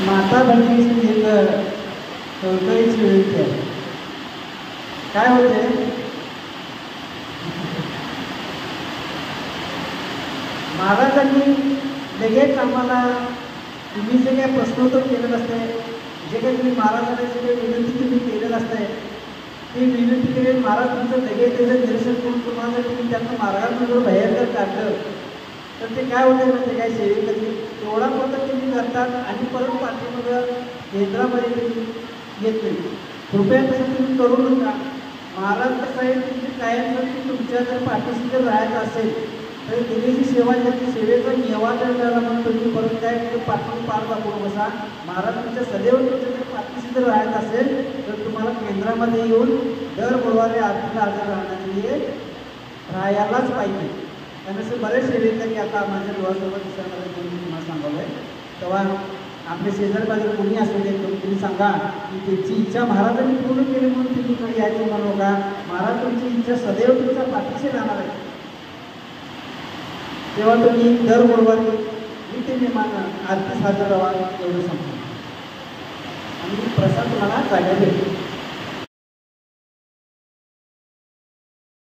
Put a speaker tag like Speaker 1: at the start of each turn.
Speaker 1: माता भगिनीची एक कळकळीची विनंती आहे. काय होते, महाराजांनी लगेच आम्हाला तुम्ही जे काही प्रश्नोत्तर केलेलं असते, जे काही तुम्ही महाराजांना जे काही विनंती तुम्ही केलेलं असते, ती विनंती केलेली महाराज तुमचं लगेच त्याचं निरसन करून तुम्हाला तुम्ही त्यांना मार्गातून जर बाहेर जर काढलं तर ते काय होतं म्हणजे काय सेवेकरी तेवढा पद्धतीने करतात आणि परत पाठीमागं केंद्रामध्ये तुम्ही येत नाही. कृपया तसं तुम्ही करू नका. महाराज कसं आहे, तुमची कायम जर तुमच्या जर पाठीशी जर राहायचं असेल तर दिलेली सेवा ज्याची सेवेचा निवाज झाला म्हणून तुम्ही परत काय पाठवून पार दाखवून बसा. महाराज तुमच्या सदैव तुमच्या जर पाठीशी जर राहायचं असेल तर तुम्हाला केंद्रामध्ये येऊन दर गुरुवारी आरतीला हजर राहण्याचे राहायलाच पाहिजे. त्यानंतर बरेच सेवेकरी आता माझ्या डोळ्यासोबत दिसण्यामध्ये तुम्हाला सांगावं आहे. तेव्हा आपले शेजारी बाजार कोणी असलेले तुम्ही सांगा की त्यांची इच्छा महाराजांनी पूर्ण केली म्हणून तुम्ही इकडे यायचं म्हणू का. महाराज तुमची इच्छा सदैव तुमच्या पाठीशी राहणार आहे. तेव्हा तुम्ही दर गुरुवारी नीतिनियमानं आरतीस हजर राहा एवढं सांगतो आणि प्रसाद तुम्हाला जागा भेटेल.